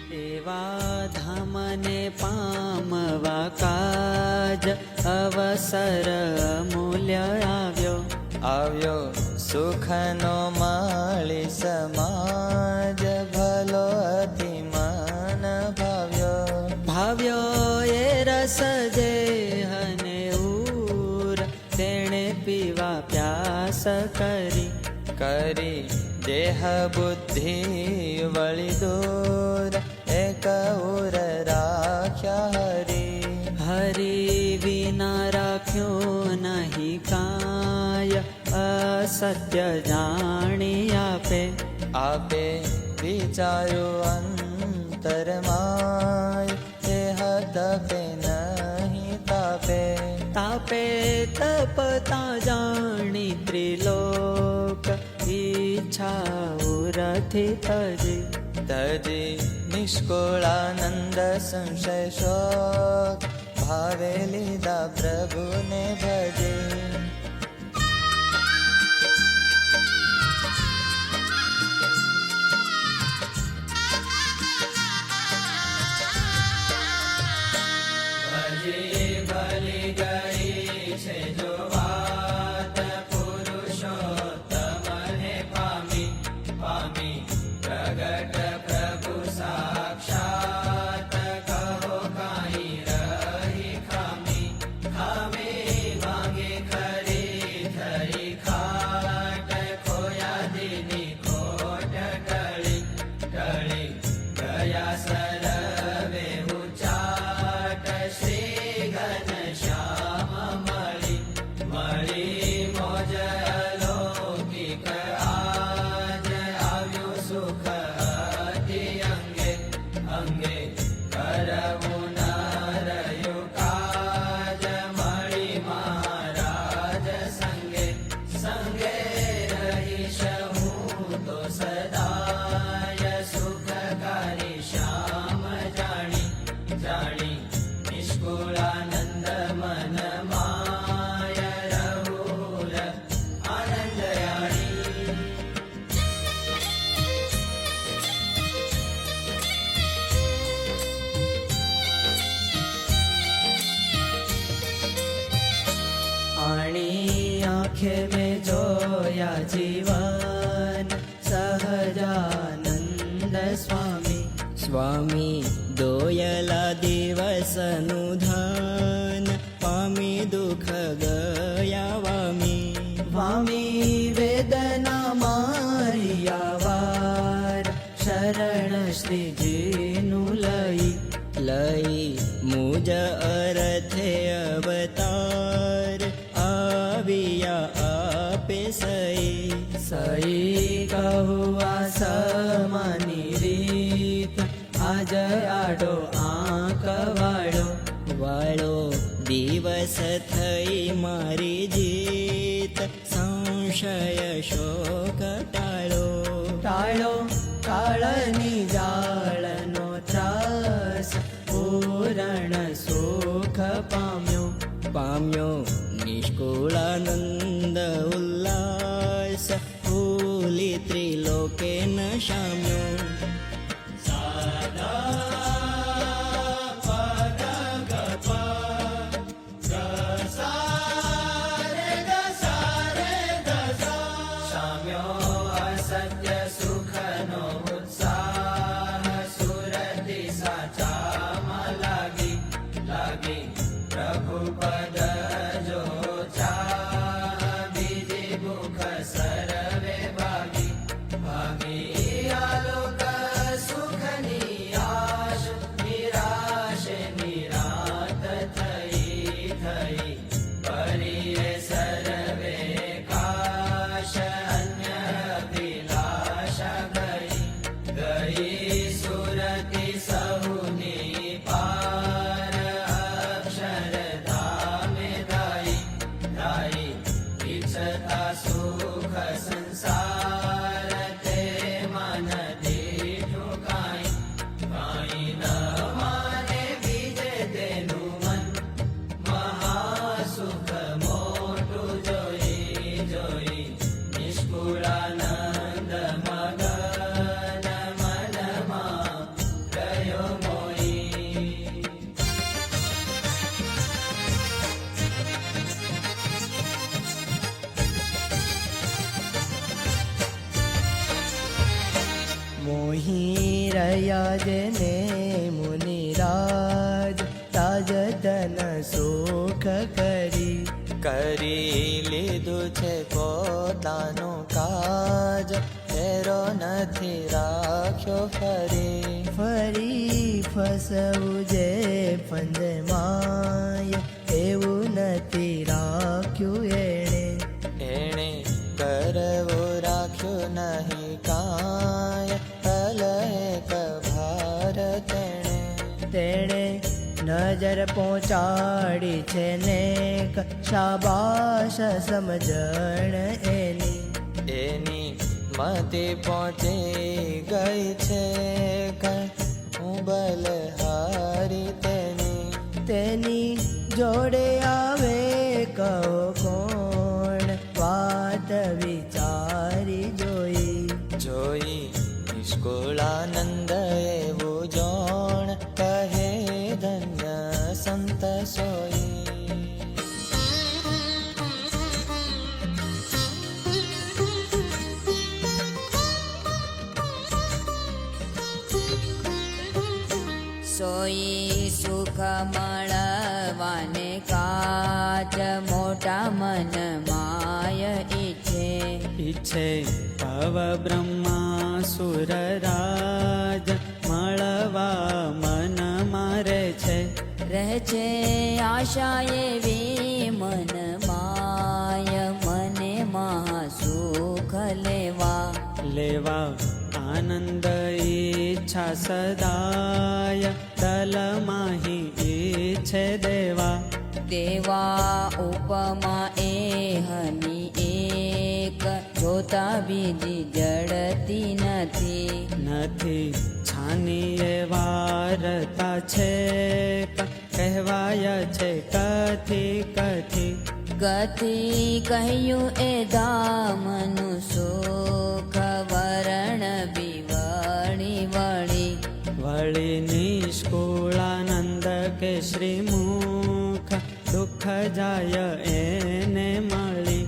એવા ધામને પામવા કાજ અવસર અમૂલ્ય આવ્યો સુખનો માળી સમાજ ભલો અતિ મન ભાવ્યો એ રસ દેહને ઉર તેણે પીવા પ્યાસ કરી દેહ બુદ્ધિ વળી દૂર એક ઉર રાખ્યા હરી વિના રાખ્યો નહીં કાય અસત્ય જાણી આપે વિચાર્યું અંતરમાય દેહ તપે નહીં તાપે તપતા જાણી ત્રિલોક ઈચ્છા ઉરથી તજી નિષ્કુળાનંદ સંશય શોક ભાવે લીધા પ્રભુને ભજે ભલી ગઈ છે જો વાત પુરુષોત્તમને પામી પ્રગટ પ્રભુ સાક્ષાત કહો કાંઈ રહી ખામી માંગે ખરી થઈ ખાટ ખોયા દીની ખોટ ટળી ગયા સરવે ઉચાટ શ્રી ઘનશ્યામ મળી મોજ અલૌકિક આજ આવ્યું સુખ અતિ અંગે કરવું ન રહ્યું કાજ મળી મહારાજ સંગે રહીશ હું તો સદાય સુખકારી શ્યામ જાણી નિષ્કુળાનંદ મન માય રહુર આનંદયાણી આણી આંખે મેં જોયા જીવન સહજાનંદ સ્વામી દોયલા દિવસનું ધન પામી દુઃખ ગયા વામી વેદના મારિયા વાર શરણ શ્રીજીનું લઈ મુજ અરથે અવતાર આવ્યા આપે સઈ કહુઆ સમાની રીત આજ આડો આંક વાળો દિવસ થઈ મારી જીત સંશય શોક ટાળો કાળની જાળનો ત્રાસ પૂરણ સુખ પામ્યો નિષ્કુળાનંદ ઉલ્લાસ ભૂલી ત્રિલોકે ન શામ્યો સત્ય સુખનો ઉત્સાહ સુરતિ સાચામાં લાગી પ્રભુ પદ જો ચાહ બીજી ભૂખ સરવે ભાગી આલો મોહી રહ્યા જેને મુનિરાજ તાજ તન સુખ કરી લીધું છે પોતાનું કાજ, ફેરો નથી રાખ્યો ફરી ફસવું જે પંજમાય એવું નથી રાખ્યું એણે કરવું રાખ્યું નહીં કાય, કલહેક ભાર તેણે નજર પહોંચાડી છે ને શાબાશ સમજણ એની મતિ પહોંચી ગઈ છે હું બલહારી તેની જોડે આવે કહો કોણ વાત વિચારી જોઈ નિષ્કુળાનંદ એવું જોણ, કહે ધન્ય સંત સોઈ. સોઈ સુખ મળવાને કાચ, મોટા મન માય ઈચ્છે ભવ બ્રહ્મા સુરરાજ, મળવા મન મારે છે. રહે છે આશા એવી મન માય, મને મહા સુખ લેવા આનંદ ઈચ્છા સદાય, તલમાહી ઈચ્છે દેવા ઉપમા એ હની એક, જોતા બીજી જડતી નથી. છાની એ વારતા છે, કહેવાય છે કથી કહ્યું એ ધામનું સુખ, વરણ બિવળી વળી નિષ્કુળાનંદ કે શ્રીમુખ, દુઃખ જાય એને મળી.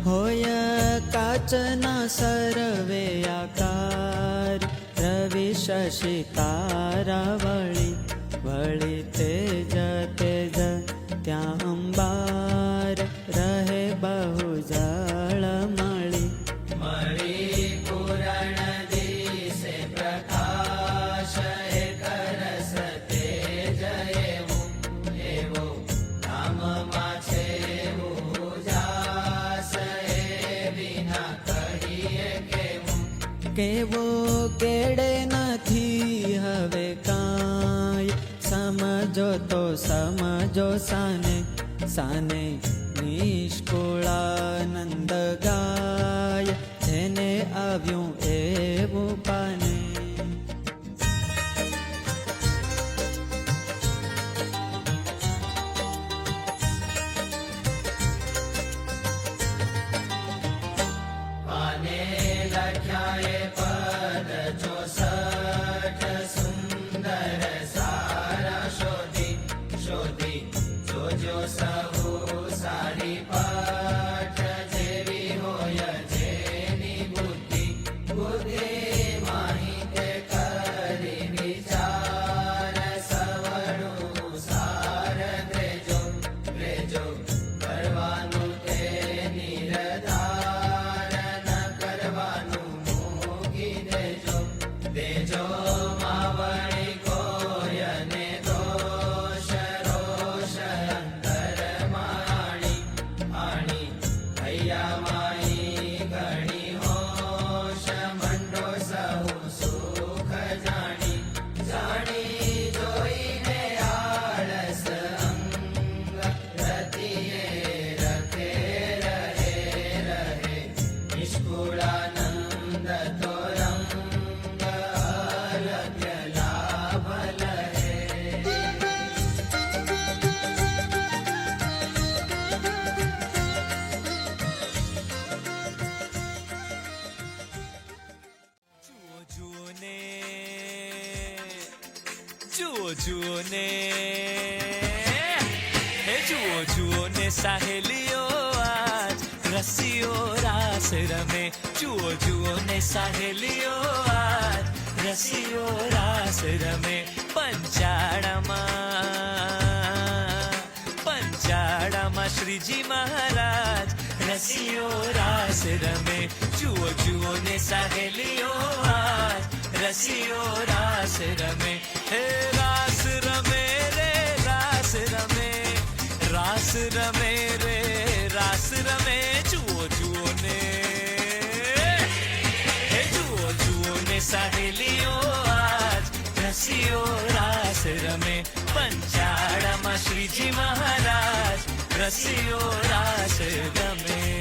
હોય કાચના સર્વે આકાર, રવિ શશિ તારાવળી તેજ ત્યાં અંબાર, રહે બહુ જળ મળી. પૂરણ દિશે પ્રકાશ, એક રસ તેજ એવું નામમાં છે કેવો કેડે નથી હવે કાંઈ, સમજો તો સમજો સાને નિષ્કુળાનંદ ગાય, જેને આવ્યું એવું પાને. જુઓ જુઓ ને હે જુઓ જુઓ ને સાહેલીઓ આજ રસીઓ રાસ રમે જુઓ જુઓ ને સાહેલીઓ આજ રસીઓ રાસ રમે પંચાળામાં શ્રીજી મહારાજ રસીઓ રાસ રમે જુઓ જુઓ ને સાહેલીઓ આજ રસીઓ રાસ રમે હે રાસ રમે રે રાસ રમે રાસ રમે રે રાસ રમે જુઓ જુઓ ને હે જુઓ જુઓ ને સાહેલીઓ આજ રસીઓ રાસ રમે પંચાળામાં શ્રીજી મહારાજ રસીઓ રાસ રમે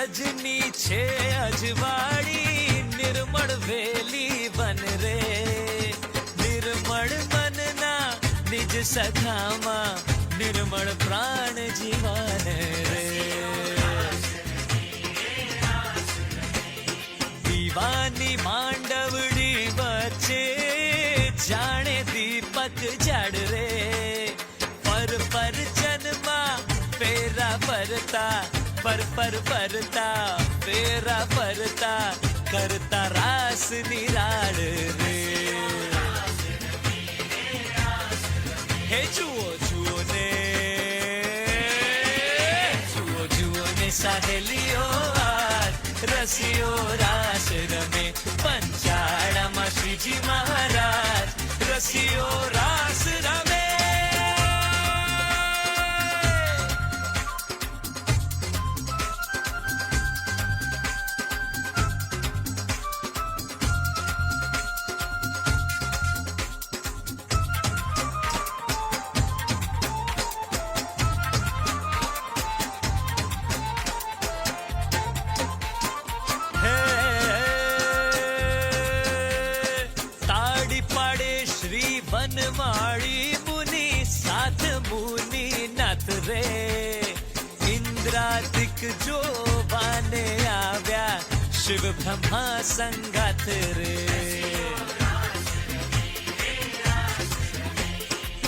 રજની છે અજવાળી નિર્મળ વેલી બન રે નિર્મળ મનના નિજ સખામાં નિર્મળ પ્રાણ જીવન રે દીવાની માંડવડી વચ્ચે જાણે દીપક જડ રે પર જન્મા ફેરા પરતા પર પરતા ફેરા પરતા કરતા રાસ નિરાળ રે હે જુઓ જુઓ ને સાહેલીઓ આજ રસીઓ રાસ રમે પંચાળામાં શ્રીજી મહારાજ રસીઓ રાસ રમે વનમાળી મુનિ સાથ મુનિ નાથ રે ઇન્દ્રાદિક જોવાને આવ્યા શિવ બ્રહ્મા સંગાથ રે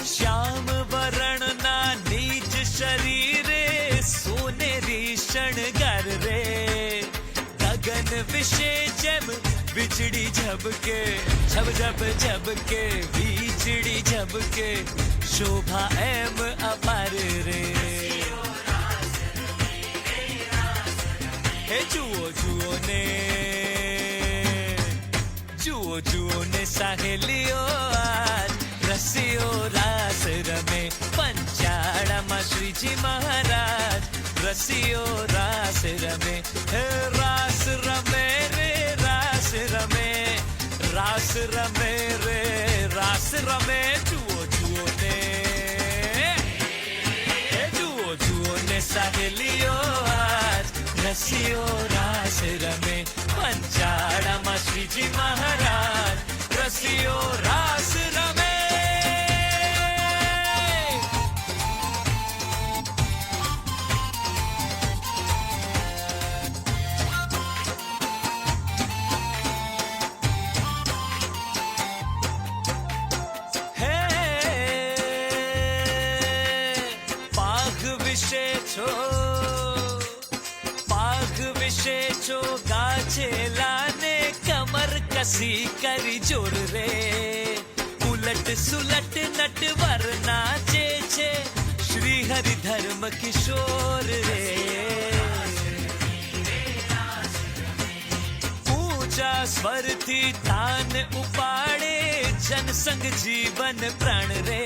શ્યામ વરણના નીચ શરીરે સોનેરી શણગાર રે ગગન વિશે જેમ વીજળી ઝબકે ઝબ ઝબ ઝબકે વીજળી ઝબકે શોભા એમ અપાર રે હે જુઓ જુઓ ને સાહેલીઓ આજ રસીઓ રાસ રમે પંચાળામાં શ્રીજી મહારાજ રસીઓ રાસ રમે હે રાસ રમે રે રાસ રમે રાસ રમે રે રાસ રમે જુઓ જુઓ ને સાહેલીઓ આજ રસીઓ રાસ રમે પંચાળામાં શ્રીજી મહારાજ રસીઓ રાસ રમે છો ગાછેલાને કમર કસી કરી જોર રે ઉલટ સુલટ નટવર નાચે છે શ્રી હરિ ધર્મ કિશોર રે ઊંચા સ્વરથી તાન ઉપાડે જનસંગ જીવન પ્રાણ રે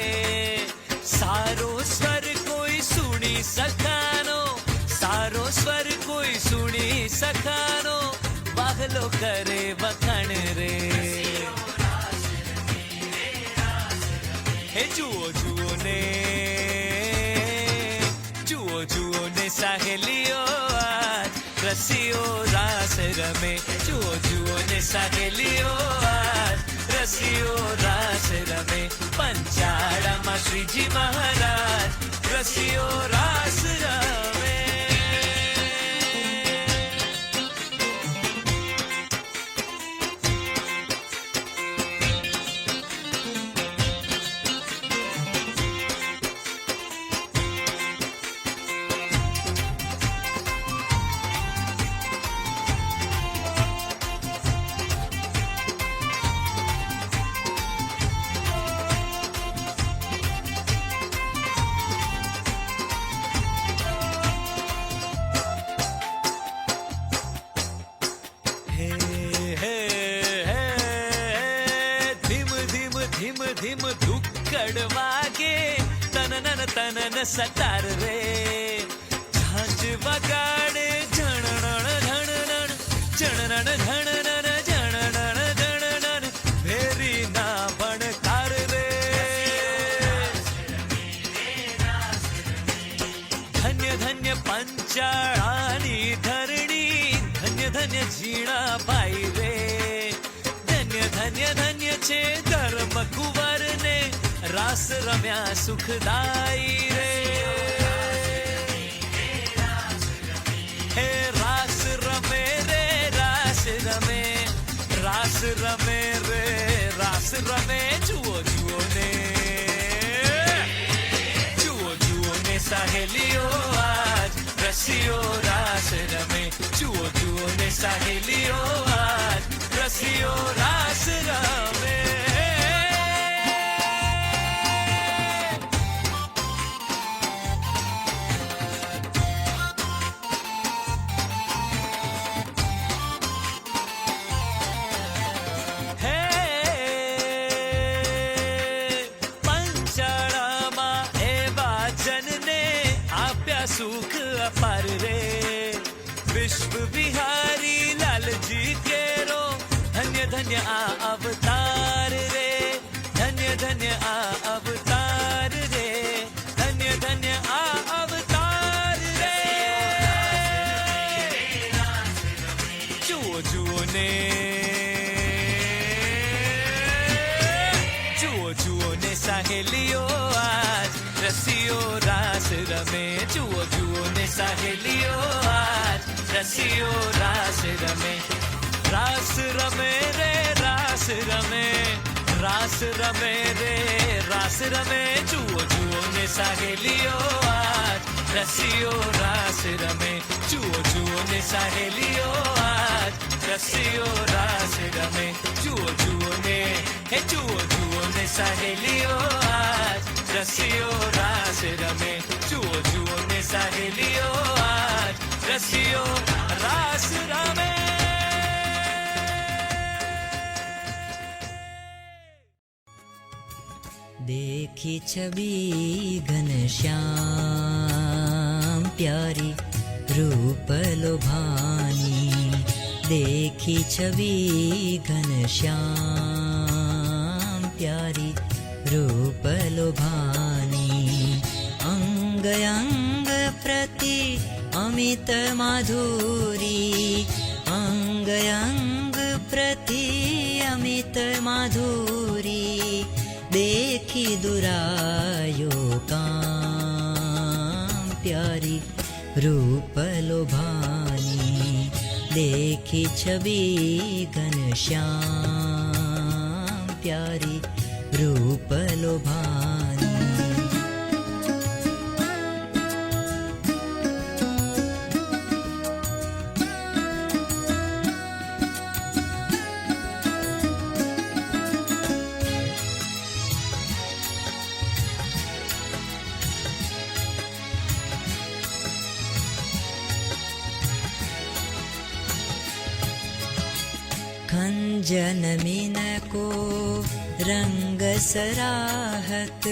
સારો સ્વર કોઈ સુણી સખાનો સારો સ્વર કોઈ સુણી સખાનો વાહલો કરે વખાણ રે હે જુઓ જુઓ ને સાહેલીઓ આજ રસીઓ રાસ રમે જુઓ ને ને સહેલીઓ આજ રસીઓ રાસ રમે પંચાળામાં શ્રીજી મહારાજ રસીઓ રાસ રમે ધીમ ધુક્કડ વાગે તનન સતાર રે ઝાંઝ વગાડે ઝણણ ઝણણ ભેરી ના ભણકાર રે ધન્ય ધન્ય પંચાળાની ધરણી ધન્ય ઝીણા ભાઈ રે ધન્ય છે ધર્મ કુંવર ને રાસ રમ્યા સુખદાઈ રે હે રાસ રમે રે રાસ રમે રે રાસ રમે જુઓ ને સહેલીઓ આજ રસીઓ રાસ રમે જુઓ ને સહેલીઓ આજ રસીઓ રાસ રમે પંચાળામાં એવા જનને આપ્યા સુખ અપાર રે વિશ્વ વિહારી લાલજી કેરો ધન્ય આ અવતાર રે ધન્ય આ અવતાર રે ધન્ય આ અવતાર રે જુઓ ને સહેલીઓ આજ રસીઓ રાસ રમે જુઓ ને સહેલીઓ આજ રસીઓ રાસ રમે રાસ રમે રે રાસ રમે રે રાસ રમે જુઓ ને સહેલીઓ આજ રસીઓ રાસ રમે જુઓ ને સહેલીઓ આજ રસીઓ રાસ રમે જુઓ ને સહેલીઓ આજ રસીઓ રાસ રમે જુઓ ને સહેલીઓ આજ રસીઓ રાસ રમે देखी छवि घनश्याम प्यारी रूप लोभानी देखी छवि घनश्याम प्यारी रूप लोभानी अंग अंग प्रति अमित माधुरी अंग अंग प्रति अमित माधुरी देखी दुरायो काम प्यारी रूप लोभानी देखी छवि घनश्याम प्यारी रूप लोभानी खंजन मीन को रंग सराहत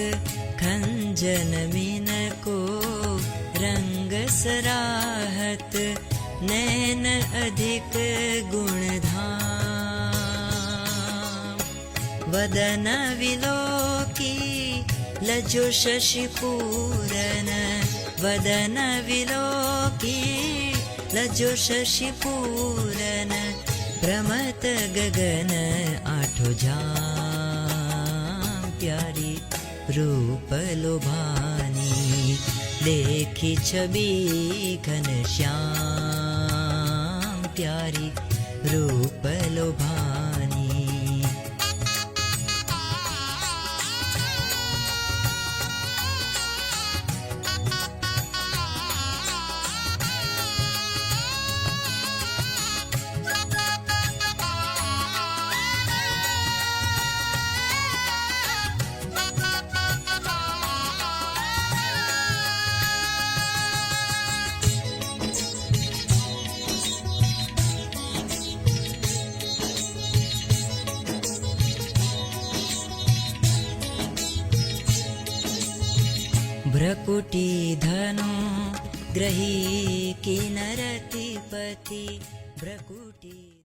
खंजन मीन को रंग सराहत नैन अधिक गुणधाम वदन विलोकी लजो शशिपूरन वदन विलोकी लजो शशिपूरन प्रमत गगन आठो जाम प्यारी रूप लोभानी देखी छवि घनश्याम प्यारी रूप लोभानी भ्रकुटी धनु ग्रही किन्नरति पति भ्रकुटी